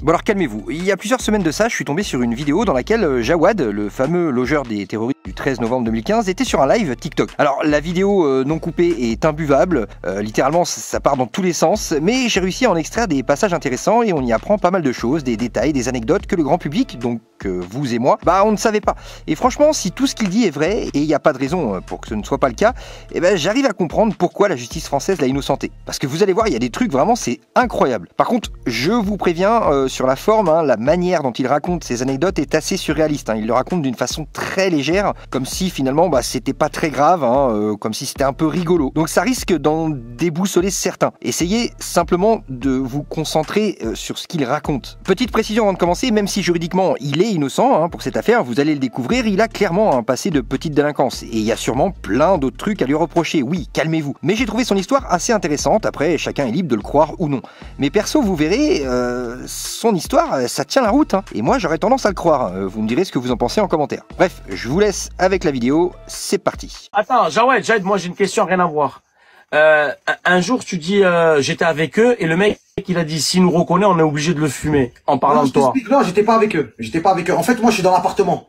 Bon alors calmez-vous, il y a plusieurs semaines de ça, je suis tombé sur une vidéo dans laquelle Jawad, le fameux logeur des terroristes du 13 novembre 2015, était sur un live TikTok. Alors la vidéo non coupée est imbuvable, littéralement ça part dans tous les sens, mais j'ai réussi à en extraire des passages intéressants et on y apprend pas mal de choses, des détails, des anecdotes que le grand public, donc vous et moi, on ne savait pas. Et franchement, si tout ce qu'il dit est vrai, et il n'y a pas de raison pour que ce ne soit pas le cas, j'arrive à comprendre pourquoi la justice française l'a innocenté. Parce que vous allez voir, il y a des trucs vraiment, c'est incroyable. Par contre, je vous préviens, sur la forme, la manière dont il raconte ces anecdotes est assez surréaliste. Il le raconte d'une façon très légère, comme si finalement c'était pas très grave, comme si c'était un peu rigolo. Donc ça risque d'en déboussoler certains. Essayez simplement de vous concentrer sur ce qu'il raconte. Petite précision avant de commencer, même si juridiquement il est innocent pour cette affaire, vous allez le découvrir, il a clairement un passé de petite délinquance. Et il y a sûrement plein d'autres trucs à lui reprocher. Oui, calmez-vous. Mais j'ai trouvé son histoire assez intéressante, après chacun est libre de le croire ou non. Mais perso, vous verrez, son histoire, ça tient la route, et moi j'aurais tendance à le croire. Vous me direz ce que vous en pensez en commentaire. Bref, je vous laisse avec la vidéo, c'est parti. Attends, Jawed, moi j'ai une question, rien à voir. Un jour tu dis j'étais avec eux et le mec il a dit s'il nous reconnaît on est obligé de le fumer en parlant de toi. Non, j'étais pas avec eux. En fait, moi je suis dans l'appartement.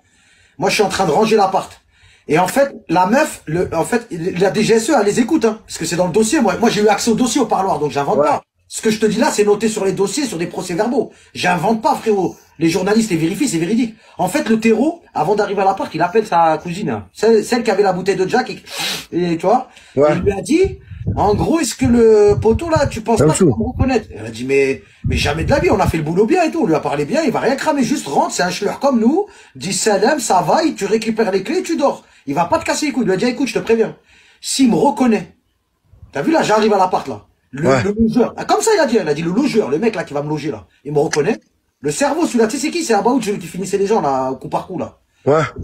Moi je suis en train de ranger l'appart. Et en fait, la meuf, la DGSE, elle les écoute, parce que c'est dans le dossier. Moi j'ai eu accès au dossier au parloir, donc j'invente pas. Ce que je te dis là, c'est noté sur les dossiers, sur des procès-verbaux. J'invente pas, frérot. Les journalistes les vérifient, c'est véridique. En fait, le terreau, avant d'arriver à l'appart, il appelle sa cousine, celle qui avait la bouteille de Jack, et tu vois, il lui a dit, en gros, est-ce que le poteau là, tu penses pas qu'il va me reconnaître? Elle a dit, mais jamais de la vie, on a fait le boulot bien et tout, on lui a parlé bien, il va rien cramer, juste rentre, c'est un schleur comme nous, dis salam, ça va, tu récupères les clés, tu dors. Il va pas te casser les couilles. Il lui a dit, écoute, je te préviens, s'il me reconnaît, t'as vu là, j'arrive à l'appart là. Le logeur. Comme ça, il a dit le logeur, le mec là qui va me loger là. Il me reconnaît. Le cerveau, celui-là, tu sais c'est qui? C'est Abaoud qui finissait les gens là, coup par coup là.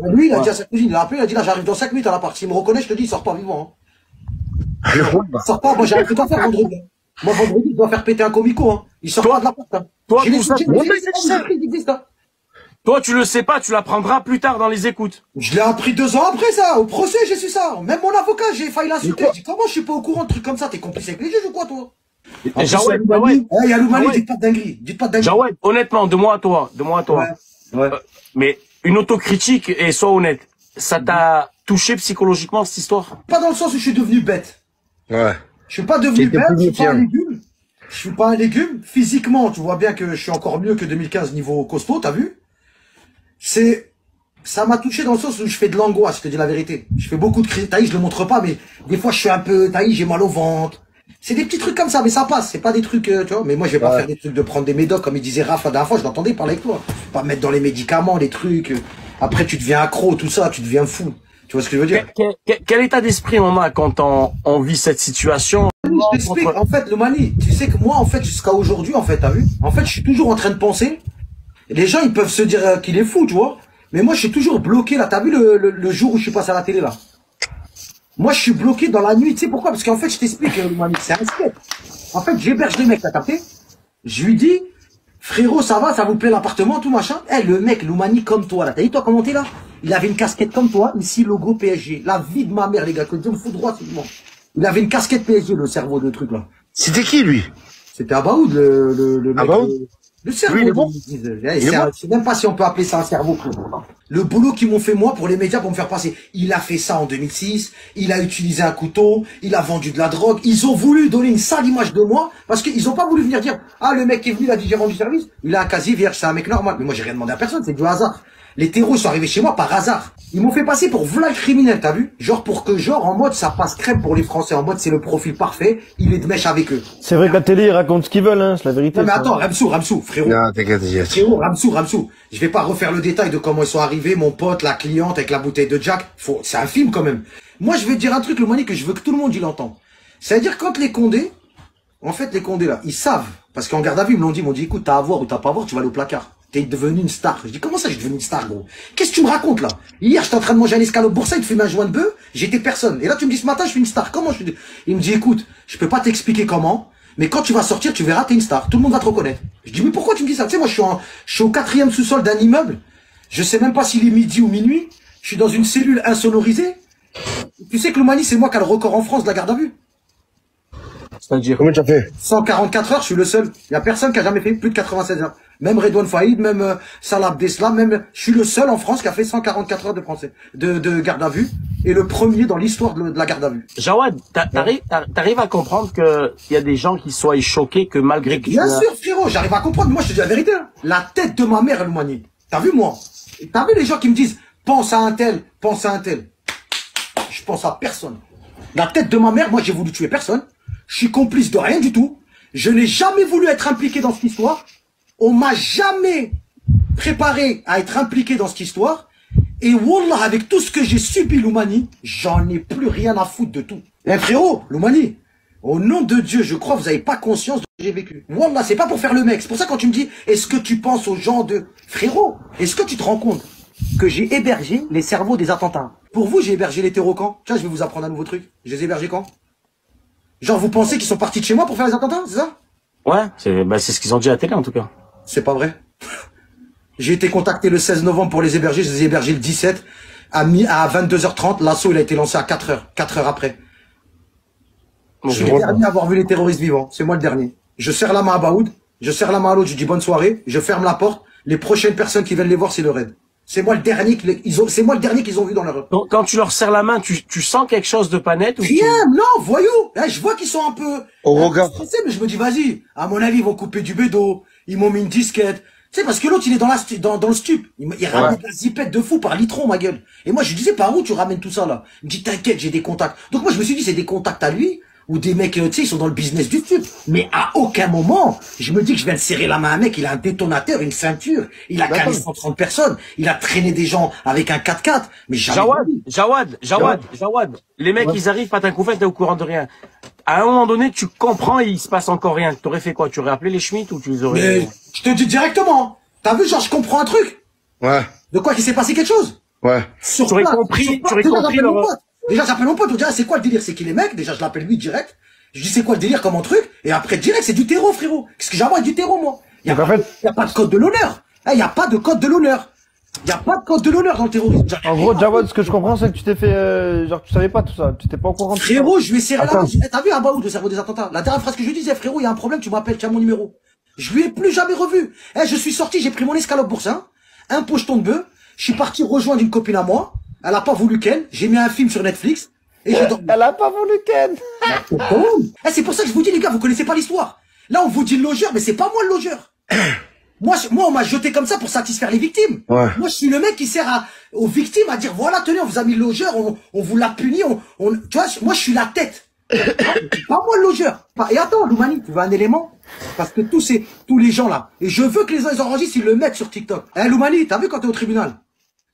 Lui, il a dit à sa cousine, il a appelé, il a dit là, j'arrive dans 5 minutes à l'appart. S'il me reconnaît, je te dis, il sort pas vivant. Il sort pas, moi j'arrive tout à faire vendredi. Moi vendredi, il doit faire péter un comico. Il sort pas de l'appart. Toi, tu le sais pas, tu l'apprendras plus tard dans les écoutes. Je l'ai appris 2 ans après ça, au procès, j'ai su ça. Même mon avocat, j'ai failli l'insulter. Je dis, comment je suis pas au courant de trucs comme ça? T'es complice avec les juges ou quoi, toi? Jawed, il y a Loumani, dites pas de dinguerie. Jawed, honnêtement, de moi à toi. Mais une autocritique, et sois honnête, ça t'a touché psychologiquement cette histoire? Pas dans le sens où je suis devenu bête. Je suis pas devenu bête, je suis pas un légume. Je suis pas un légume. Physiquement, tu vois bien que je suis encore mieux que 2015 niveau costaud, t'as vu? Ça m'a touché dans le sens où je fais de l'angoisse, je te dis la vérité. Je fais beaucoup de cris, taillis, je le montre pas, mais des fois je suis un peu taillis, j'ai mal au ventre. C'est des petits trucs comme ça, mais ça passe. C'est pas des trucs, tu vois. Mais moi, je vais pas faire des trucs de prendre des médocs, comme il disait Raph la dernière fois, je l'entendais parler avec toi. Pas mettre dans les médicaments, les trucs. Après, tu deviens accro, tout ça, tu deviens fou. Tu vois ce que je veux dire? Quel état d'esprit, maman, quand on vit cette situation? Je t'explique, en fait, le Mani, tu sais que moi, en fait, jusqu'à aujourd'hui, en fait, t'as vu? En fait, je suis toujours en train de penser. Les gens, ils peuvent se dire qu'il est fou, tu vois. Mais moi, je suis toujours bloqué, là. T'as vu le jour où je suis passé à la télé, là? Moi, je suis bloqué dans la nuit. Tu sais pourquoi? Parce qu'en fait, je t'explique, le Mani, c'est un skate. En fait, j'héberge les mecs, t'as capté? Je lui dis, frérot, ça va, ça vous plaît l'appartement, tout machin? Le mec, Loumani, comme toi, là. T'as dit, toi, comment t'es là? Il avait une casquette comme toi, ici, logo PSG. La vie de ma mère, les gars, que Dieu me fout droit, c'est moi. Il avait une casquette PSG, le cerveau de truc, là. C'était qui, lui? C'était Abaoud, le mec. Abaoud? Le cerveau. Lui, il est bon. Je sais même pas si on peut appeler ça un cerveau, frérot. Le boulot qu'ils m'ont fait, moi, pour les médias, pour me faire passer. Il a fait ça en 2006. Il a utilisé un couteau. Il a vendu de la drogue. Ils ont voulu donner une sale image de moi parce qu'ils ont pas voulu venir dire, ah, le mec qui est venu, il a dit, j'ai rendu service. Il a un casier vierge, c'est un mec normal. Mais moi, j'ai rien demandé à personne, c'est du hasard. Les terreaux sont arrivés chez moi par hasard. Ils m'ont fait passer pour v'là le criminel, t'as vu? En mode, ça passe crème pour les Français. En mode, c'est le profil parfait. Il est de mèche avec eux. C'est vrai que la télé, ils racontent ce qu'ils veulent, c'est la vérité. Non, mais attends, Ramsou, frérot. Non, t'inquiète. Frérot, Ramsou. Je vais pas refaire le détail de comment ils sont arrivés, mon pote, la cliente avec la bouteille de Jack. C'est un film quand même. Moi, je vais te dire un truc, le Mani, que je veux que tout le monde y l'entende. C'est-à-dire, quand les Condés, en fait, les Condés, là, ils savent. Parce qu'en garde à vue, ils m'ont dit, écoute, t'as à voir ou t'as pas à voir, tu vas aller au placard. T'es devenu une star. Je dis, comment ça, je suis devenu une star, gros? Qu'est-ce que tu me racontes, là? Hier, j'étais en train de manger un escalope boursin, il te fume un joint de bœuf, j'étais personne. Et là, tu me dis, ce matin, je suis une star. Comment je suis? Il me dit, écoute, je peux pas t'expliquer comment, mais quand tu vas sortir, tu verras, t'es une star. Tout le monde va te reconnaître. Je dis, mais pourquoi tu me dis ça? Tu sais, moi, je suis au 4e sous-sol d'un immeuble. Je sais même pas s'il est midi ou minuit. Je suis dans une cellule insonorisée. Tu sais que le Mani, c'est moi qui a le record en France de la garde à vue. C'est-à-dire, combien tu as fait? 144 heures, je suis le seul. Il y a personne qui a jamais fait plus de 96 heures. Même Redouane Faïd, même Salah Abdeslam, même, je suis le seul en France qui a fait 144 heures de français, de garde à vue, et le premier dans l'histoire de la garde à vue. Jawad, t'arrives à comprendre que il y a des gens qui soient choqués que malgré que Bien sûr, frérot, j'arrive à comprendre. Moi, je te dis la vérité. Hein. La tête de ma mère, El Moigny. T'as vu, moi? T'as vu les gens qui me disent, pense à un tel, pense à un tel. Je pense à personne. La tête de ma mère, moi, j'ai voulu tuer personne. Je suis complice de rien du tout. Je n'ai jamais voulu être impliqué dans cette histoire. On m'a jamais préparé à être impliqué dans cette histoire. Et Wallah, avec tout ce que j'ai subi, Loumani, j'en ai plus rien à foutre de tout. Eh frérot, Loumani, au nom de Dieu, je crois que vous n'avez pas conscience de ce que j'ai vécu. Wallah, c'est pas pour faire le mec. C'est pour ça quand tu me dis, est-ce que tu penses aux gens de... Frérot, est-ce que tu te rends compte que j'ai hébergé les cerveaux des attentats? Pour vous, j'ai hébergé les terreaux quand? Tiens, je vais vous apprendre un nouveau truc. Je les ai hébergés quand? Genre, vous pensez qu'ils sont partis de chez moi pour faire les attentats, c'est ça? Ouais, c'est ce qu'ils ont dit à la télé en tout cas. C'est pas vrai. J'ai été contacté le 16 novembre pour les héberger. Je les ai hébergés le 17 à 22h30. L'assaut, il a été lancé à 4h. 4 heures après. Je suis le dernier à avoir vu les terroristes vivants. C'est moi le dernier. Je serre la main à Baoud. Je serre la main à l'autre. Je dis bonne soirée. Je ferme la porte. Les prochaines personnes qui viennent les voir, c'est le raid. C'est moi le dernier c'est moi le dernier qu'ils ont vu dans leur... Donc, quand tu leur serres la main, tu sens quelque chose de pas net ou Rien, non, voyou. Là, je vois qu'ils sont un peu... Au regard. Stressés, mais je me dis, vas-y. À mon avis, ils vont couper du bédo. Ils m'ont mis une disquette. Tu sais, parce que l'autre, il est dans le stup. Il ramène de la zipette de fou par litron, ma gueule. Et moi, je lui disais, par où tu ramènes tout ça, là? Il me dit, t'inquiète, j'ai des contacts. Donc moi, je me suis dit, c'est des contacts à lui, ou des mecs, tu sais, ils sont dans le business du stup. Mais à aucun moment, je me dis que je viens de serrer la main à un mec, il a un détonateur, une ceinture, il a calé 130 personnes, il a traîné des gens avec un 4x4. Mais Jawad, les mecs, ils arrivent, pas un coup fait, t'es au courant de rien. À un moment donné, tu comprends et il se passe encore rien. T'aurais fait quoi? Tu aurais appelé les Schmitt ou tu les aurais... Mais, je te dis directement. T'as vu, genre, je comprends un truc. Ouais. De quoi qu'il s'est passé quelque chose? Ouais. Tu aurais compris leur... Déjà, j'appelle mon pote, on dirait, c'est quoi le délire? C'est qu'il est mec, déjà, je l'appelle lui direct. Je dis, c'est quoi le délire comme un truc? Et après, direct, c'est du terreau, frérot. Qu'est-ce que j'envoie du terreau, moi? Y a pas de code de l'honneur. Il y a pas de code de l'honneur. Il y a pas de code de l'honneur dans le terrorisme. En gros, Jawad, ce que je comprends, c'est que tu t'es fait, genre, tu savais pas tout ça. Tu t'es pas au courant de tout ça. Frérot, je lui ai serré la main. T'as vu, Abaoud, le cerveau des attentats? La dernière phrase que je lui disais, frérot, il y a un problème, tu m'appelles, tiens mon numéro. Je lui ai plus jamais revu. Je suis sorti, j'ai pris mon escalope boursin, un pocheton de bœuf, je suis parti rejoindre une copine à moi. Elle a pas voulu qu'elle. J'ai mis un film sur Netflix. Et j'ai dormi. Elle a pas voulu Ken. C'est pour ça que je vous dis, les gars, vous connaissez pas l'histoire. Là, on vous dit le logeur, mais c'est pas moi le logeur. Moi, on m'a jeté comme ça pour satisfaire les victimes. Ouais. Moi, je suis le mec qui sert aux victimes à dire, voilà, tenez, on vous a mis le logeur, on vous l'a puni, tu vois, moi, je suis la tête. Pas moi le logeur. Et attends, Loumani, tu veux un élément? Parce que tous les gens là, et je veux que les gens ils enregistrent, ils le mettent sur TikTok. Loumani, t'as vu quand t'es au tribunal?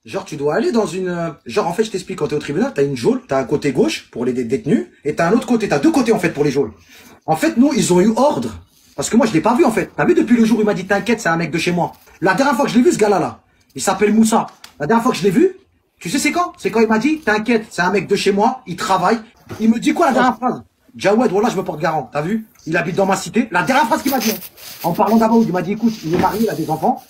Genre, tu dois aller dans une... Genre, en fait, je t'explique, quand t'es au tribunal, t'as une geôle, t'as un côté gauche pour les détenus, et t'as un autre côté, t'as deux côtés, en fait, pour les geôles. En fait, nous, ils ont eu ordre, parce que moi, je l'ai pas vu, en fait. T'as vu, depuis le jour où il m'a dit, t'inquiète, c'est un mec de chez moi. La dernière fois que je l'ai vu, ce gars-là, là, il s'appelle Moussa. La dernière fois que je l'ai vu, tu sais c'est quand? C'est quand il m'a dit, t'inquiète, c'est un mec de chez moi, il travaille. Il me dit quoi, la dernière phrase? Jawad, voilà, je me porte garant, t'as vu? Il habite dans ma cité. La dernière phrase qu'il m'a dit, en parlant d'abord, il m'a dit, écoute, il est marié, il a des enfants.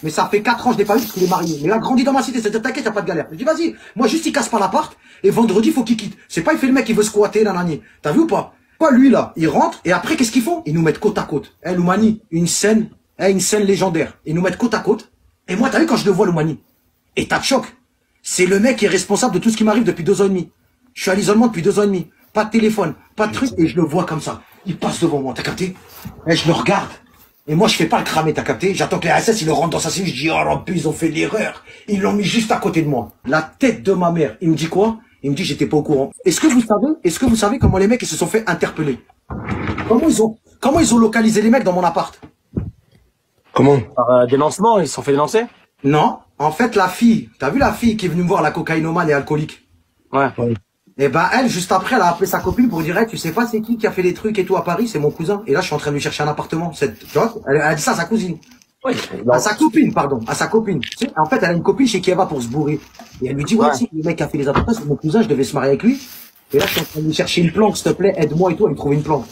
Mais ça fait 4 ans, je l'ai pas vu parce qu'il est marié. Mais il a grandi dans ma cité, c'est-à-dire t'inquiète, y a pas de galère. Je dis vas-y, moi juste il casse pas l'appart, et vendredi faut qu'il quitte. C'est pas il fait le mec qui veut squatter, nanani. T'as vu ou pas? Quoi lui là, il rentre, et après qu'est-ce qu'ils font? Ils nous mettent côte à côte. Loumani, une scène légendaire. Ils nous mettent côte à côte. Et moi t'as vu quand je le vois Loumani, état de choc. C'est le mec qui est responsable de tout ce qui m'arrive depuis 2 ans et demi. Je suis à l'isolement depuis 2 ans et demi. Pas de téléphone, pas de truc, et je le vois comme ça. Il passe devant moi, t'as capté? Je le regarde. Et moi, je fais pas le cramer, t'as capté? J'attends que les RSS, ils le rentrent dans sa cellule, je dis, oh, Rabbi, ils ont fait l'erreur. Ils l'ont mis juste à côté de moi. La tête de ma mère. Il me dit quoi? Il me dit, j'étais pas au courant. Est-ce que vous savez comment les mecs, ils se sont fait interpeller? Comment ils ont localisé les mecs dans mon appart? Comment? Par dénoncement, ils se sont fait dénoncer? Non. En fait, la fille, t'as vu la fille qui est venue me voir, la cocaïnomane et alcoolique? Ouais. Et ben, elle, juste après, elle a appelé sa copine pour dire, hey, tu sais pas c'est qui a fait les trucs et tout à Paris? C'est mon cousin. Et là, je suis en train de lui chercher un appartement. Tu vois? Elle a dit ça à sa cousine. Oui. À sa copine, pardon. À sa copine. Tu sais, en fait, elle a une copine chez qui elle va pour se bourrer. Et elle lui dit, ouais, tu sais, le mec qui a fait les attentats, c'est mon cousin, je devais se marier avec lui. Et là, je suis en train de lui chercher une planque, s'il te plaît, aide-moi et tout, à lui trouver une planque.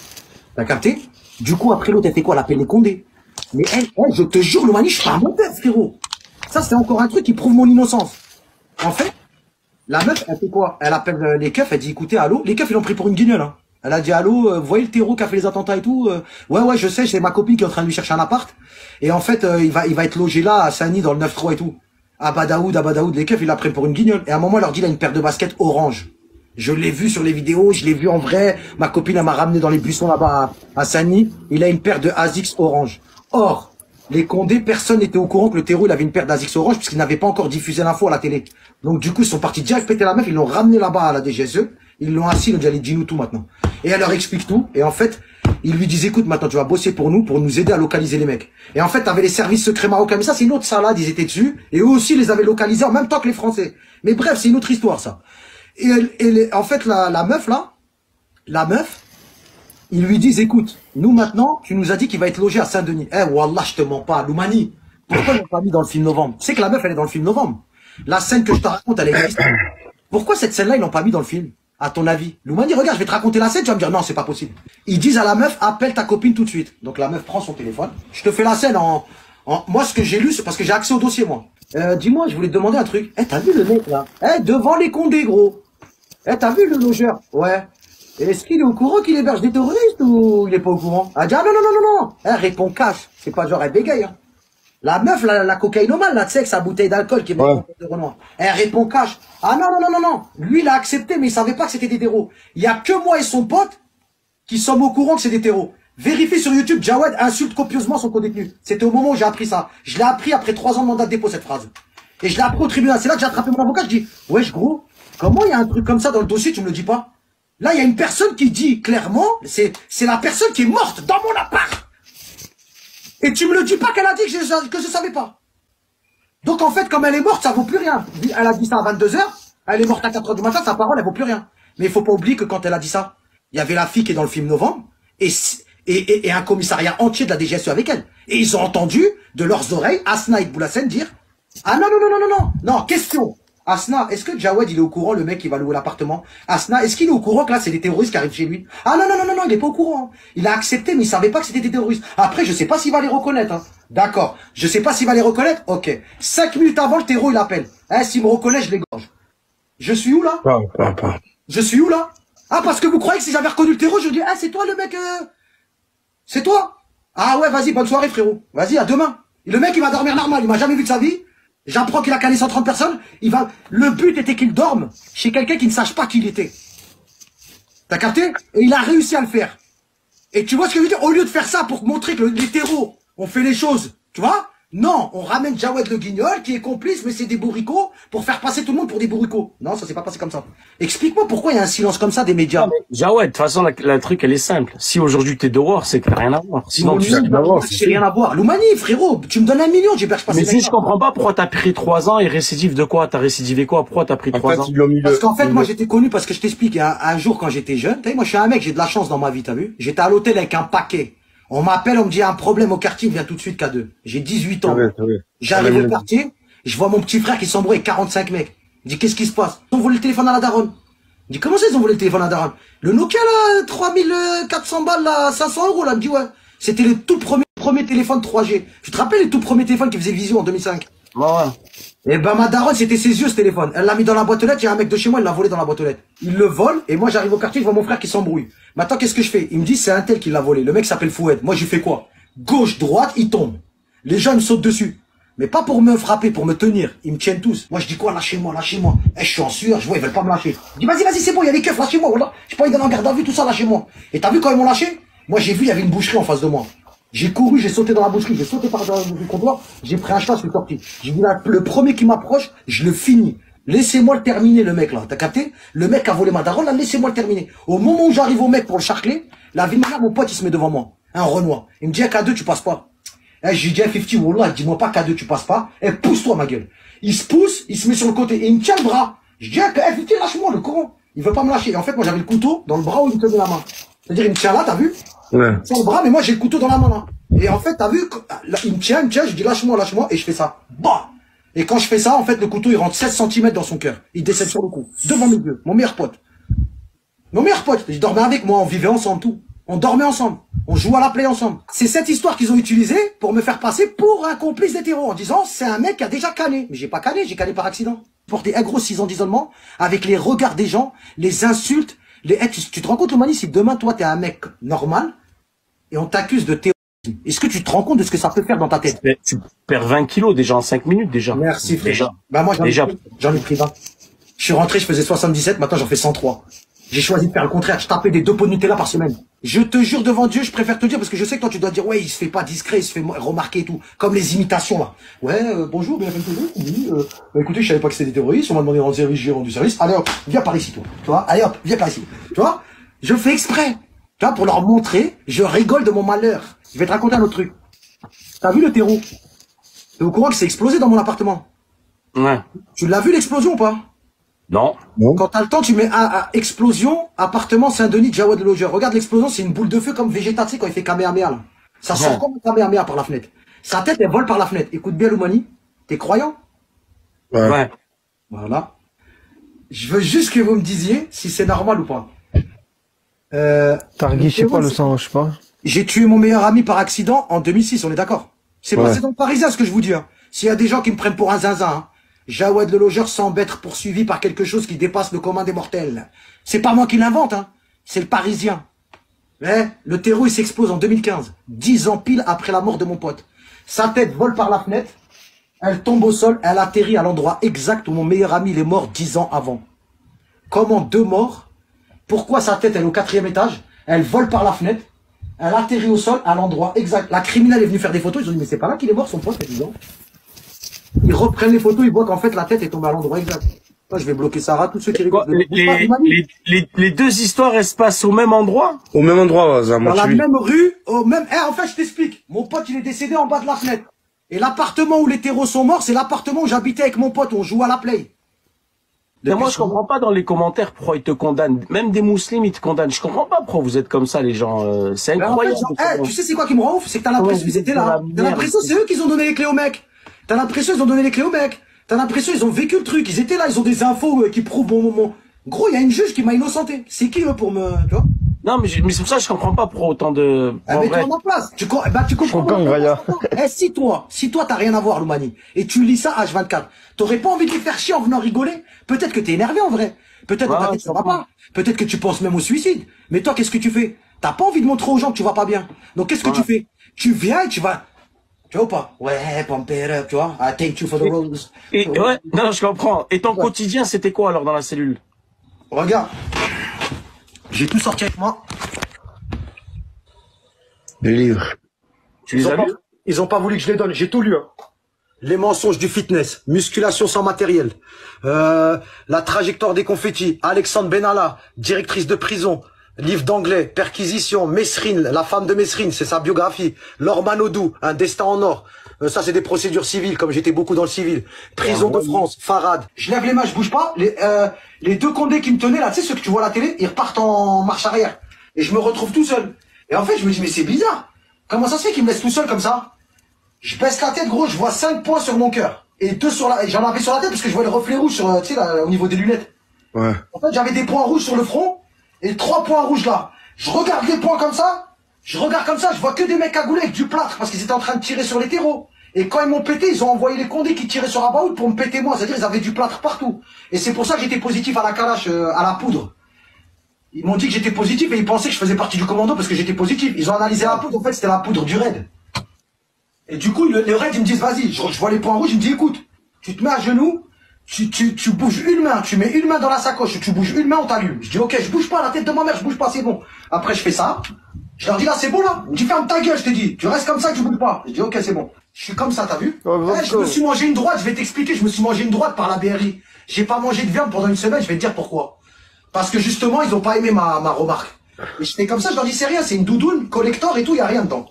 T'as capté? Du coup, après l'autre, elle fait quoi? Elle appelle les Condés. Mais elle, je te jure, le mani, je suis pas un bon père, frérot. Ça, c'est encore un truc qui prouve mon innocence. En fait, la meuf, elle fait quoi? Elle appelle les keufs, elle dit, écoutez, allô? Les keufs, ils l'ont pris pour une guignole, hein. Elle a dit, allô, vous voyez le terreau qui a fait les attentats et tout? Ouais, je sais, c'est ma copine qui est en train de lui chercher un appart. Et en fait, il va être logé là, à Saint-Denis, dans le 9-3 et tout. À Badaoud, les keufs, ils la prennent pour une guignole. Et à un moment, elle leur dit, il a une paire de baskets orange. Je l'ai vu sur les vidéos, je l'ai vu en vrai. Ma copine, elle m'a ramené dans les buissons là-bas à Saint-Denis. Il a une paire de ASICS orange. Or, les Condés, personne n'était au courant que le terreau, il avait une paire d'ASICS orange, puisqu'il n'avait pas encore diffusé l'info à la télé. Donc, du coup, ils sont partis direct péter la meuf, ils l'ont ramené là-bas à la DGSE. Ils l'ont assis, ils ont dit, allez, dis-nous tout maintenant. Et elle leur explique tout. Et en fait, ils lui disent, écoute, maintenant, tu vas bosser pour nous aider à localiser les mecs. Et en fait, t'avais les services secrets marocains. Mais ça, c'est une autre salade, ils étaient dessus. Et eux aussi, ils les avaient localisés en même temps que les Français. Mais bref, c'est une autre histoire, ça. En fait, la meuf, ils lui disent, écoute, nous, maintenant, tu nous as dit qu'il va être logé à Saint-Denis. Eh, wallah, je te mens pas, Loumani. Pourquoi ils l'ont pas mis dans le film Novembre? Tu sais que la meuf, elle est dans le film Novembre. La scène que je te raconte, elle existe. Pourquoi cette scène-là, ils l'ont pas mis dans le film? À ton avis? Loumani, regarde, je vais te raconter la scène, tu vas me dire, non, c'est pas possible. Ils disent à la meuf, appelle ta copine tout de suite. Donc la meuf prend son téléphone. Je te fais la scène moi, ce que j'ai lu, c'est parce que j'ai accès au dossier, moi. Dis-moi, je voulais te demander un truc. Eh, t'as vu le mec, là? Eh, devant les Condés, gros. Eh, t'as vu le logeur? Ouais. Est-ce qu'il est au courant qu'il héberge des terroristes ou il est pas au courant? Elle dit, ah non. Eh, réponds cash. C'est pas genre, elle bégaye, hein. La meuf, la cocaïnomane, là, tu sais, avec sa bouteille d'alcool qui est Ouais. de Renoir. Elle répond cash. Ah non. Lui, il a accepté, mais il savait pas que c'était des terreaux. Il y a que moi et son pote qui sommes au courant que c'est des terreaux. Vérifie sur YouTube, Jawad insulte copieusement son co-détenu. C'était au moment où j'ai appris ça. Je l'ai appris après 3 ans de mandat de dépôt, cette phrase. Et je l'ai appris au tribunal. C'est là que j'ai attrapé mon avocat. Je dis, wesh, gros, comment il y a un truc comme ça dans le dossier, tu me le dis pas? Là, il y a une personne qui dit clairement, c'est la personne qui est morte dans mon appart. Et tu me le dis pas qu'elle a dit que je savais pas. Donc en fait, comme elle est morte, ça vaut plus rien. Elle a dit ça à 22h, elle est morte à 4h du matin, sa parole, elle vaut plus rien. Mais il faut pas oublier que quand elle a dit ça, il y avait la fille qui est dans le film Novembre, et un commissariat entier de la DGSE avec elle. Et ils ont entendu, de leurs oreilles, Asna et Boulassène dire, ah non, question. Asna, est-ce que Jawad, il est au courant, le mec qui va louer l'appartement? Asna, est-ce qu'il est au courant que là, c'est des terroristes qui arrivent chez lui? Ah non, il est pas au courant. Il a accepté, mais il savait pas que c'était des terroristes. Après, je sais pas s'il va les reconnaître, hein. D'accord. Je sais pas s'il va les reconnaître. Ok. 5 minutes avant, le terreau, il appelle. Eh, s'il me reconnaît, je l'égorge. Je suis où, là? Pas. Je suis où, là? Ah, parce que vous croyez que si j'avais reconnu le terreau, je dis, ah, c'est toi, le mec, c'est toi? Ah ouais, vas-y, bonne soirée, frérot. Vas-y, à demain. Et le mec, il va dormir normal. Il m'a jamais vu de sa vie. J'apprends qu'il a calé 130 personnes. Le but était qu'il dorme chez quelqu'un qui ne sache pas qui il était. T'as capté? Et il a réussi à le faire. Et tu vois ce que je veux dire? Au lieu de faire ça pour montrer que les terreaux ont fait les choses, tu vois? Non, on ramène Jawad le Guignol qui est complice, mais c'est des bourricots pour faire passer tout le monde pour des bourricots. Non, ça s'est pas passé comme ça. Explique-moi pourquoi il y a un silence comme ça des médias. Jawad, de toute façon, la truc, elle est simple. Si aujourd'hui t'es dehors, c'est que t'as rien à voir. Sinon, tu sais. J'ai rien à voir. Loumani, frérot, tu me donnes 1 million, j'héberge pas ces Mais si mecs-là. je comprends pas pourquoi t'as pris 3 ans et récidive de quoi? T'as récidivé quoi? Pourquoi t'as pris 3 ans? Parce qu'en fait, moi, j'étais connu parce que je t'explique, un jour, quand j'étais jeune, t'as vu, moi, je suis un mec, j'ai de la chance dans ma vie, t'as vu? J'étais à l'hôtel avec un paquet. On m'appelle, on me dit, un problème au quartier, viens tout de suite, K2. J'ai 18 ans. J'arrive au quartier, je vois mon petit frère qui s'embrouille avec 45 mecs. Je dis, qu'est-ce qui se passe? Ils ont volé le téléphone à la daronne. Je dis, comment ça, ils ont volé le téléphone à la daronne? Le Nokia, là, 3400 balles, là, 500 euros, là. Je dis, ouais. C'était le tout premier téléphone 3G. Tu te rappelles les tout premiers téléphones qui faisaient vision en 2005? Ouais. Et ben, ma daronne, c'était ses yeux, ce téléphone. Elle l'a mis dans la boîte aux lettres, il y a un mec de chez moi, il l'a volé dans la boîte aux lettres. Il le vole, et moi, j'arrive au quartier, je vois mon frère qui s'embrouille. Maintenant, qu'est-ce que je fais? Il me dit, c'est un tel qui l'a volé. Le mec s'appelle Foued. Moi, je lui fais quoi? Gauche, droite, il tombe. Les gens me sautent dessus. Mais pas pour me frapper, pour me tenir. Ils me tiennent tous. Moi, je dis quoi? Lâchez-moi. Eh, je suis en sueur, je vois, ils veulent pas me lâcher. Je dis, vas-y, c'est bon, il y a des keufs, lâchez-moi, voilà. J'ai pas envie d'aller en garde à vue, tout ça, lâchez-moi. Et t'as vu quand ils m'ont lâché? Moi, j'ai vu, il y avait une boucherie en face de moi. J'ai couru, j'ai sauté dans la boucherie, j'ai sauté par le comptoir, j'ai pris un cheval, je suis sorti. J'ai dit, là, le premier qui m'approche, je le finis. Laissez-moi le terminer, le mec, là. T'as capté? Le mec a volé ma daronne, là, laissez-moi le terminer. Au moment où j'arrive au mec pour le charcler, la vie de ma mère, mon pote, il se met devant moi. Un Renoir. Il me dit, K2, tu passes pas. Eh, j'ai dit, 50, wallah, dis-moi pas K2, tu passes pas. Eh, pousse-toi, ma gueule. Il se pousse, il se met sur le côté, et il me tient le bras. Je dis, 50, lâche-moi, le con. Il veut pas me lâcher. Et en fait, moi, j'avais le couteau dans le bras où il me tenait la main. C'est-à-dire, il me tient là, t'as vu? Ouais. Il me tient le bras, mais moi, j'ai le couteau dans la main, là. Et en fait, t'as vu, là, il me tient, je dis, lâche-moi, et je fais ça. Bah! Et quand je fais ça, en fait, le couteau, il rentre 16 cm dans son cœur. Il décède sur le cou. Devant mes yeux. Mon meilleur pote. Je dormais avec moi, on vivait ensemble, tout. On dormait ensemble. On jouait à la play ensemble. C'est cette histoire qu'ils ont utilisée pour me faire passer pour un complice des terreaux en disant, c'est un mec qui a déjà canné. Mais j'ai pas canné, j'ai canné par accident. Porté un gros 6 ans d'isolement, avec les regards des gens, les insultes, Tu te rends compte, Mani, si demain, toi, t'es un mec normal et on t'accuse de terrorisme, est-ce que tu te rends compte de ce que ça peut faire dans ta tête? Tu perds 20 kilos déjà en 5 minutes déjà. Merci, frère. Déjà. Bah, moi, Déjà. j'en ai pris 20. Je suis rentré, je faisais 77, maintenant j'en fais 103. J'ai choisi de faire le contraire, je tapais des 2 pots de Nutella par semaine. Je te jure devant Dieu, je préfère te dire, parce que je sais que toi tu dois dire, ouais, il se fait pas discret, il se fait remarquer et tout. Comme les imitations là. Ouais, bonjour, bienvenue à tous. Oui, bah, écoutez, je savais pas que c'était des terroristes, on m'a demandé de rendre service, j'ai rendu service. Allez hop, viens par ici toi. Tu vois, allez hop, viens par ici. Tu vois, je fais exprès. Tu vois, pour leur montrer, je rigole de mon malheur. Je vais te raconter un autre truc. T'as vu le terreau? T'es au courant que c'est explosé dans mon appartement? Ouais. Tu l'as vu l'explosion ou pas? Non. Quand t'as le temps, tu mets explosion, appartement Saint-Denis, Jawad le logeur. Regarde l'explosion, c'est une boule de feu comme Vegeta, tu sais, quand il fait Kamehameha, là. Ça sort comme un Kamehameha par la fenêtre. Sa tête, elle vole par la fenêtre. Écoute bien, Loumani. T'es croyant? Ouais. Voilà. Je veux juste que vous me disiez si c'est normal ou pas. Targui, je sais pas, le sang, je sais pas. J'ai tué mon meilleur ami par accident en 2006, on est d'accord? C'est passé dans le Parisien, ce que je vous dis, hein. S'il y a des gens qui me prennent pour un zinzin, hein. Jawad le logeur semble être poursuivi par quelque chose qui dépasse le commun des mortels. C'est pas moi qui l'invente, hein. C'est le Parisien. Mais le terreau, il s'explose en 2015. 10 ans pile après la mort de mon pote. Sa tête vole par la fenêtre. Elle tombe au sol. Elle atterrit à l'endroit exact où mon meilleur ami il est mort 10 ans avant. Comment 2 morts? Pourquoi sa tête, elle est au 4e étage? Elle vole par la fenêtre. Elle atterrit au sol à l'endroit exact. La criminelle est venue faire des photos. Ils ont dit, mais c'est pas là qu'il est mort, son pote, il y a 10 ans. Ils reprennent les photos, ils voient qu'en fait la tête est tombée à l'endroit exact. Moi, je vais bloquer Sarah, tous ceux qui rigolent. Les 2 histoires, elles se passent au même endroit? Au même endroit, dans la même rue, au même... en fait, je t'explique. Mon pote, il est décédé en bas de la fenêtre. Et l'appartement où les terreaux sont morts, c'est l'appartement où j'habitais avec mon pote, on jouait à la play. Mais moi, je comprends pas dans les commentaires pourquoi ils te condamnent. Même des musulmans, ils te condamnent. Je comprends pas pourquoi vous êtes comme ça, les gens. C'est incroyable. En fait, tu sais c'est quoi qui me rend ouf? C'est que t'as l'impression qu'ils étaient là. T'as l'impression c'est eux qui ont donné les clés au mec. T'as l'impression ils ont donné les clés au mec. T'as l'impression ils ont vécu le truc. Ils étaient là, ils ont des infos qui prouvent bon moment. Gros, il y a une juge qui m'a innocenté. C'est qui eux pour me... Tu vois? Non, mais c'est pour ça que je comprends pas pourquoi autant de... mais toi à ma place. Tu comprends. Si toi t'as rien à voir, Loumani, et tu lis ça H24, t'aurais pas envie de les faire chier en venant rigoler? Peut-être que t'es énervé en vrai. Peut-être que ta tête ça va pas. Peut-être que tu penses même au suicide. Mais toi, qu'est-ce que tu fais? T'as pas envie de montrer aux gens que tu vas pas bien. Donc qu'est-ce que tu fais? Tu viens et tu vas... Tu vois ou pas? Ouais, pump it up, tu vois? I thank you for the rose. Ouais, non, je comprends. Et ton quotidien, c'était quoi alors dans la cellule? Regarde. J'ai tout sorti avec moi. Des livres. Tu les as lus? Ils ont pas voulu que je les donne. J'ai tout lu. Hein. Les mensonges du fitness, musculation sans matériel, la trajectoire des confettis, Alexandre Benalla, directrice de prison, livre d'anglais, perquisition, Mesrine, la femme de Mesrine, c'est sa biographie, Laure Manodou, un destin en or. Ça, c'est des procédures civiles, comme j'étais beaucoup dans le civil. Prison de France, Farad. Je lève les mains, je bouge pas. Les 2 condés qui me tenaient, là, tu sais, ceux que tu vois à la télé, ils repartent en marche arrière. Et je me retrouve tout seul. Et en fait, je me dis, mais c'est bizarre. Comment ça se fait qu'ils me laissent tout seul comme ça? Je baisse la tête, gros, je vois 5 points sur mon cœur. Et 2 sur la... J'en avais sur la tête parce que je vois le reflet rouge sur, tu sais, là, au niveau des lunettes. Ouais. En fait, j'avais des points rouges sur le front et 3 points rouges là. Je regarde les points comme ça. Je regarde comme ça, je vois que des mecs cagoulés avec du plâtre parce qu'ils étaient en train de tirer sur les terreaux. Et quand ils m'ont pété, ils ont envoyé les condés qui tiraient sur Abaoud pour me péter moi. C'est-à-dire ils avaient du plâtre partout. Et c'est pour ça que j'étais positif à la calache, à la poudre. Ils m'ont dit que j'étais positif et ils pensaient que je faisais partie du commando parce que j'étais positif. Ils ont analysé la poudre, en fait c'était la poudre du raid. Et du coup, le raid, ils me disent, vas-y, je vois les points rouges, ils me disent, écoute, tu te mets à genoux, tu bouges une main, tu mets une main dans la sacoche, tu bouges une main, on t'allume. Je dis, ok, je bouge pas, la tête de ma mère, je bouge pas, c'est bon. Après, je fais ça. Je leur dis, là, c'est bon, là. Ils me disent, ferme ta gueule, je t'ai dit. Tu restes comme ça, tu bouges pas. Je dis, ok, c'est bon. Je suis comme ça, t'as vu? Je me suis mangé une droite, je vais t'expliquer, je me suis mangé une droite par la BRI. J'ai pas mangé de viande pendant une semaine, je vais te dire pourquoi. Parce que justement, ils ont pas aimé ma remarque. Et je fais comme ça, je leur dis, c'est rien, c'est une doudoune, collector et tout, y a rien dedans.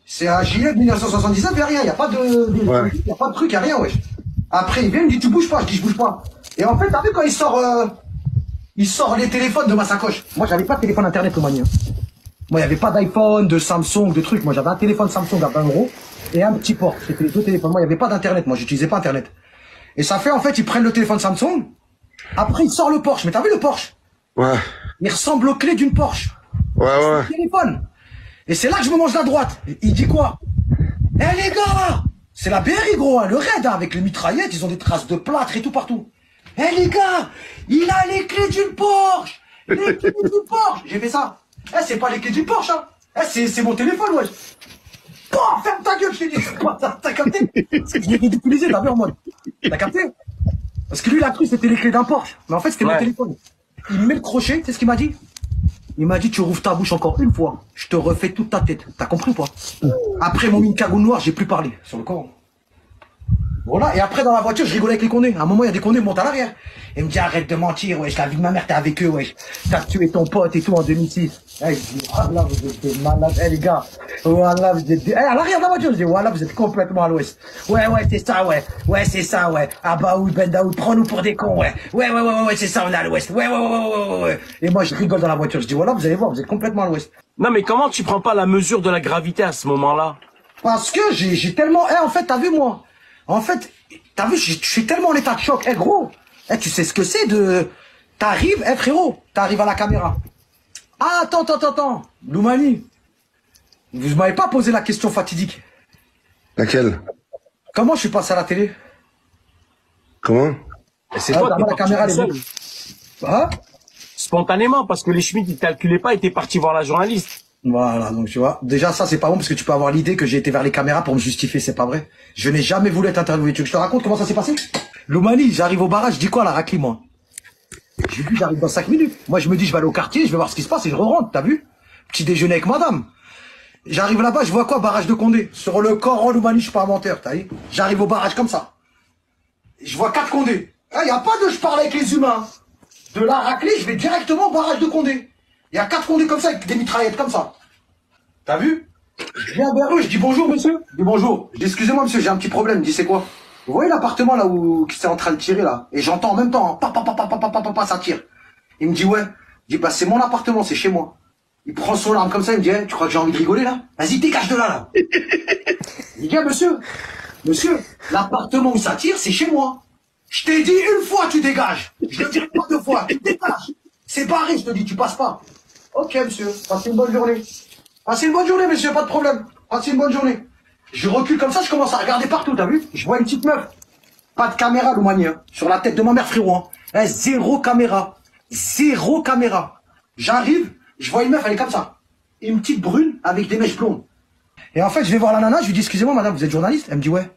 C'est un gilet de 1979, y a rien, y a pas de, y a pas de truc, y a rien, wesh. Après, il vient, il me dit, tu bouges pas, je dis, je bouge pas. Et en fait, t'as vu quand il sort les téléphones de ma sacoche. Moi, j'avais pas de téléphone internet, au Mani. Moi, il y avait pas d'iPhone, de Samsung, de trucs. Moi, j'avais un téléphone Samsung à 20 € et un petit port. C'était les 2 téléphones. Moi, il y avait pas d'internet. Moi, j'utilisais pas internet. Et ça fait, en fait, ils prennent le téléphone Samsung. Après, ils sortent le Porsche. Mais t'as vu le Porsche? Ouais. Il ressemble aux clés d'une Porsche. Ouais. Le téléphone. Et c'est là que je me mange la droite. Il dit quoi? Eh les gars, c'est la BRI gros, hein, le raid, hein, avec les mitraillettes, ils ont des traces de plâtre et tout partout. Eh les gars, il a les clés d'une Porsche. Les clés du Porsche. J'ai fait ça. Eh, c'est pas les clés du Porsche, hein. Eh, c'est mon téléphone, wesh. Bon, ferme ta gueule, je t'ai dit. T'as capté? Parce que je l'ai ridiculisé, t'as vu, en mode. T'as capté? Parce que lui, il a cru que c'était les clés d'un Porsche. Mais en fait, c'était mon téléphone. Il me met le crochet, tu sais ce qu'il m'a dit? Il m'a dit, tu rouvres ta bouche encore une fois. Je te refais toute ta tête. T'as compris ou pas? Après, mon une cagoule noire, j'ai plus parlé. Sur le corps. Voilà, et après dans la voiture, je rigolais avec les condés. À un moment, il y a des condés qui montent à l'arrière. Il me dit arrête de mentir, wesh, la vie de ma mère, t'es avec eux, wesh. T'as tué ton pote et tout en 2006. Eh, je dis, voilà, vous êtes des malades, eh les gars. Voilà, vous êtes des... Eh, à l'arrière de la voiture, je dis, voilà, vous êtes complètement à l'ouest. Ouais, c'est ça, ouais. Ouais, c'est ça, ouais. Ah bah oui, Ben Daoud, prends-nous pour des cons, ouais. Ouais, c'est ça, on est à l'ouest. Ouais. Et moi, je rigole dans la voiture, je dis, voilà, vous allez voir, vous êtes complètement à l'ouest. Non, mais comment tu prends pas la mesure de la gravité à ce moment-là? Parce que j'ai tellement... Eh, en fait, t'as vu, moi. En fait, t'as vu, je suis tellement en état de choc. Eh gros, tu sais ce que c'est de... T'arrives, frérot, t'arrives à la caméra. Ah, attends. Loumani, vous m'avez pas posé la question fatidique. Laquelle? Comment je suis passé à la télé? Comment? C'est toi qui la caméra, les seul. Hein? Spontanément, parce que les Schmitt, ils calculaient pas, ils étaient partis voir la journaliste. Voilà, donc tu vois. Déjà, ça, c'est pas bon parce que tu peux avoir l'idée que j'ai été vers les caméras pour me justifier, c'est pas vrai. Je n'ai jamais voulu être interviewé. Tu veux que je te raconte comment ça s'est passé? Loumani, j'arrive au barrage, je dis quoi à la raclie, moi? Je dis, j'arrive dans 5 minutes. Moi, je me dis, je vais aller au quartier, je vais voir ce qui se passe et je rentre, t'as vu? Petit déjeuner avec madame. J'arrive là-bas, je vois quoi? Barrage de Condé. Sur le Coran, Loumani, je suis pas un menteur, t'as vu? J'arrive au barrage comme ça. Je vois 4 Condés. Ah, y a pas de je parle avec les humains. De la raclée, je vais directement au barrage de Condé. Il y a 4 Condés comme ça, avec des mitraillettes comme ça. T'as vu? Je viens vers eux, je dis bonjour monsieur. Je dis bonjour. Je dis excusez-moi monsieur, j'ai un petit problème. Il dit c'est quoi? Vous voyez l'appartement là où qui c'est en train de tirer là? Et j'entends en même temps, hein, ça tire. Il me dit ouais. Je dis bah c'est mon appartement, c'est chez moi. Il prend son arme comme ça, il me dit tu crois que j'ai envie de rigoler là? Vas-y dégage de là. Il dit monsieur, l'appartement où ça tire, c'est chez moi. Je t'ai dit une fois tu dégages. Je te dirai pas 2 fois, tu dégages. C'est barré, je te dis, tu passes pas. Ok monsieur, passez une bonne journée. Passez une bonne journée, monsieur, pas de problème. Passez une bonne journée. Je recule comme ça, je commence à regarder partout, t'as vu? Je vois une petite meuf. Pas de caméra, Loumani, hein. Sur la tête de ma mère, frérot, hein. Eh, zéro caméra. J'arrive, je vois une meuf, elle est comme ça. Une petite brune avec des mèches blondes. Et en fait, je vais voir la nana, je lui dis, excusez-moi, madame, vous êtes journaliste? Elle me dit, ouais.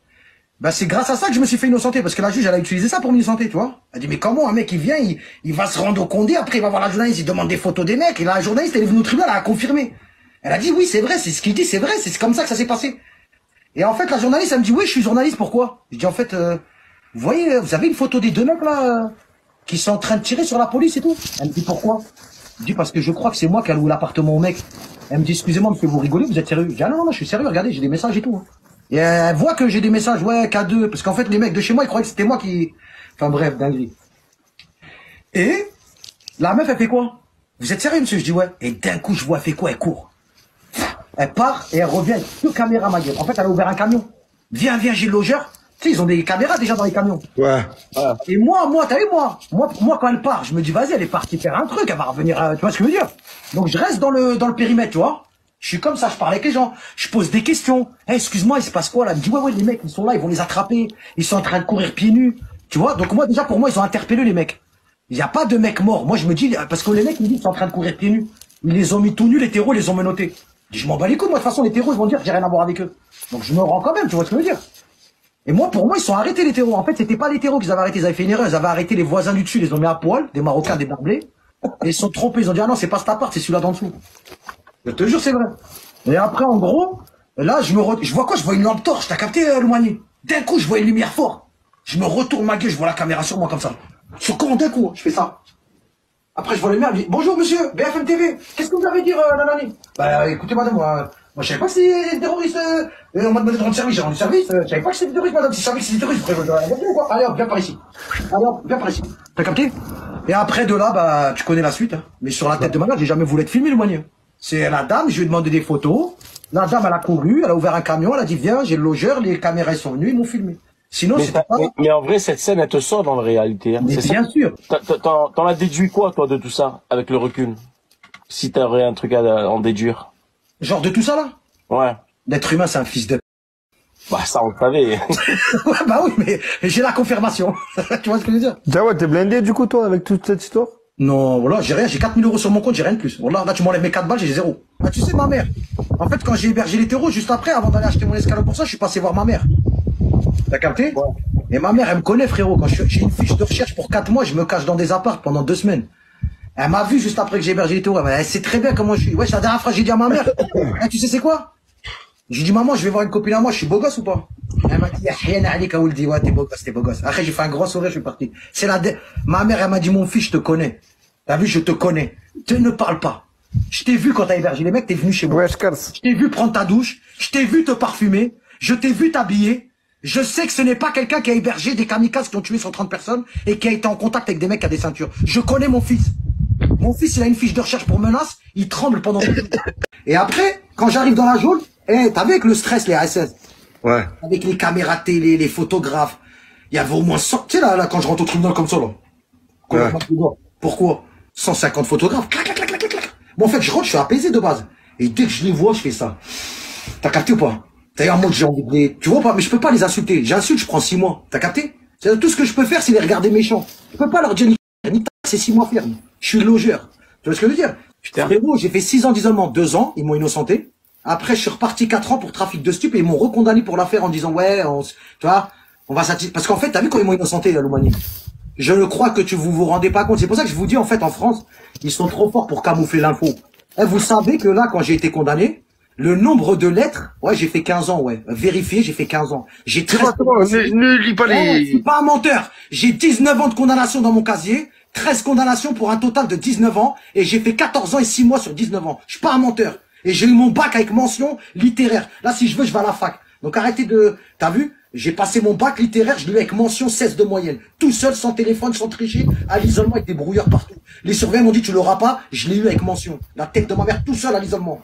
Bah, c'est grâce à ça que je me suis fait innocenter, parce que la juge, elle a utilisé ça pour m'innocenter, tu vois. Elle dit, mais comment un mec, il vient, il va se rendre au Condé, après il va voir la journaliste, il demande des photos des mecs, et la journaliste, elle est venue au tribunal, elle a confirmé. Elle a dit, oui, c'est vrai, c'est ce qu'il dit, c'est vrai, c'est comme ça que ça s'est passé. Et en fait, la journaliste, elle me dit, oui, je suis journaliste, pourquoi? Je dis, en fait, vous voyez, vous avez une photo des 2 mecs, là, qui sont en train de tirer sur la police et tout? Elle me dit, pourquoi? Je dis, parce que je crois que c'est moi qui ai loué l'appartement au mec. Elle me dit, excusez-moi, monsieur, vous rigolez, vous êtes sérieux? Je dis, ah non, je suis sérieux, regardez, j'ai des messages et tout. Hein. Et elle voit que j'ai des messages, ouais, K2, parce qu'en fait, les mecs de chez moi, ils croyaient que c'était moi qui... Enfin bref, dinguerie. Et la meuf, elle fait quoi? Vous êtes sérieux, monsieur? Je dis, ouais. Et d'un coup, je vois, elle fait quoi? Elle court. Elle part et elle revient avec 2 caméras, ma gueule. En fait, elle a ouvert un camion. Viens, j'ai le logeur. Tu sais, ils ont des caméras déjà dans les camions. Ouais. Et moi, t'as vu, moi, quand elle part, je me dis, vas-y, elle est partie faire un truc, elle va revenir, tu vois ce que je veux dire? Donc, je reste dans le périmètre, tu vois? Je suis comme ça, je parle avec les gens, je pose des questions. Hey, excuse-moi, il se passe quoi là? Elle me dit, ouais, les mecs, ils sont là, ils vont les attraper. Ils sont en train de courir pieds nus. Tu vois? Donc moi, déjà, pour moi, ils ont interpellé les mecs. Il n'y a pas de mecs morts. Moi, je me dis, parce que les mecs, ils me disent qu'ils sont en train de courir pieds nus. Ils les ont mis tout nus, les terreaux, ils les ont menottés. Je dis, je m'en bats les couilles, moi, de toute façon, les terreaux, ils vont dire que j'ai rien à voir avec eux. Donc je me rends quand même, tu vois ce que je veux dire? Et moi, pour moi, ils sont arrêtés, les terreaux. En fait, c'était pas les terreaux qu'ils avaient arrêtés, ils avaient fait une erreur. Ils avaient arrêté les voisins du dessus, ils les ont mis à poil, des Marocains, des Barbelés. Et ils se sont trompés, ils ont dit, ah non, c'est pas cet appart, c'est celui-là d'en dessous. Je te jure, c'est vrai. Et après, en gros, là, je vois quoi? Je vois une lampe torche, t'as capté, Loumani? D'un coup, je vois une lumière forte. Je me retourne ma gueule, je vois la caméra sur moi comme ça. Sur comment d'un coup, je fais ça. Après, je vois le maire, il dit, bonjour monsieur, BFM TV, qu'est-ce que vous avez à dire, nanani? Bah, écoutez madame, moi, je savais pas que c'était des terroristes, on m'a demandé de rendre service, j'ai rendu service, je savais pas que c'était des terroristes, madame, si je savais que c'était des terroristes, quoi. Allez hop, viens par ici. Allez hop, viens par ici. T'as capté? Et après, de là, bah, tu connais la suite, hein. Mais sur la tête de ma mère, j'ai jamais voulu être filmé, Loumani. C'est la dame, je lui ai demandé des photos. La dame, elle a couru, elle a ouvert un camion, elle a dit, viens, j'ai le logeur, les caméras ils sont venus, ils m'ont filmé. Sinon, c'était pas... Mais en vrai, cette scène, elle te sort dans la réalité. Hein. Mais bien sûr. T'en as déduit quoi, toi, de tout ça, avec le recul? Si t'aurais un truc à en déduire. Genre de tout ça, là? Ouais. L'être humain, c'est un fils de... Bah, ça, on le savait. Ouais, bah oui, mais j'ai la confirmation. Tu vois ce que je veux dire? Jawad, t'es blindé, du coup, toi, avec toute cette histoire? Non, voilà, j'ai rien, j'ai 4 000 € sur mon compte, j'ai rien de plus. Voilà, là, tu m'enlèves mes 4 balles, j'ai 0. Ah, tu sais, ma mère. En fait, quand j'ai hébergé les terreaux, juste après, avant d'aller acheter mon escalope pour ça, je suis passé voir ma mère. T'as capté? Ouais. Et ma mère, elle me connaît, frérot. Quand j'ai une fiche de recherche pour 4 mois, je me cache dans des apparts pendant 2 semaines. Elle m'a vu juste après que j'ai hébergé les terreaux. Elle sait très bien comment je suis. Ouais, la dernière fois, j'ai dit à ma mère. Tu sais c'est quoi? J'ai dit, maman, je vais voir une copine à moi, je suis beau gosse ou pas? Elle m'a dit, rien à aller quand elle dit, ouais, t'es beau gosse, t'es beau gosse. Après, j'ai fait un grand sourire, je suis parti. Ma mère, elle m'a dit, mon fils, je te connais. T'as vu, je te connais. Ne parle pas. Je t'ai vu quand t'as hébergé les mecs, t'es venu chez moi. Ouais, je casse. Je t'ai vu prendre ta douche. Je t'ai vu te parfumer. Je t'ai vu t'habiller. Je sais que ce n'est pas quelqu'un qui a hébergé des kamikazes qui ont tué 130 personnes et qui a été en contact avec des mecs qui a des ceintures. Je connais mon fils. Mon fils, il a une fiche de recherche pour menace. Il tremble pendant 2 jours. Et après, quand j'arrive dans la geôle, t'as vu avec le stress, les SS. Ouais. Avec les caméras télé, les photographes. Il y avait au moins 100, tu sais là, quand je rentre au tribunal comme ça, là. Ouais. Pourquoi? 150 photographes. Clac, clac, clac, clac, clac. Bon, en fait, je rentre, je suis apaisé de base. Et dès que je les vois, je fais ça. T'as capté ou pas? D'ailleurs, moi, j'ai envie de les, tu vois pas, mais je peux pas les insulter. J'insulte, je prends 6 mois. T'as capté? C'est tout ce que je peux faire, c'est les regarder méchants. Je peux pas leur dire, c'est 6 mois ferme. Je suis logeur. Tu vois ce que je veux dire? Frérot, j'ai fait 6 ans d'isolement, 2 ans, ils m'ont innocenté. Après, je suis reparti 4 ans pour trafic de stupes et ils m'ont recondamné pour l'affaire en disant, ouais, tu vois, on va satisfaire. Parce qu'en fait, t'as vu quand ils m'ont innocenté, à l'Oumanie? Je le crois que vous rendez pas compte. C'est pour ça que je vous dis, en fait, en France, ils sont trop forts pour camoufler l'info. Vous savez que là, quand j'ai été condamné, le nombre de lettres, ouais, j'ai fait 15 ans, ouais. Vérifié, j'ai fait 15 ans. J'ai 13 Ne lis pas je suis pas un menteur. J'ai 19 ans de condamnation dans mon casier, 13 condamnations pour un total de 19 ans, et j'ai fait 14 ans et 6 mois sur 19 ans. Je suis pas un menteur. Et j'ai eu mon bac avec mention littéraire. Là, si je veux, je vais à la fac. Donc arrêtez de... T'as vu? J'ai passé mon bac littéraire, je l'ai eu avec mention 16 de moyenne. Tout seul, sans téléphone, sans tricher, à l'isolement avec des brouilleurs partout. Les surveillants m'ont dit, tu l'auras pas, je l'ai eu avec mention. La tête de ma mère, tout seul à l'isolement.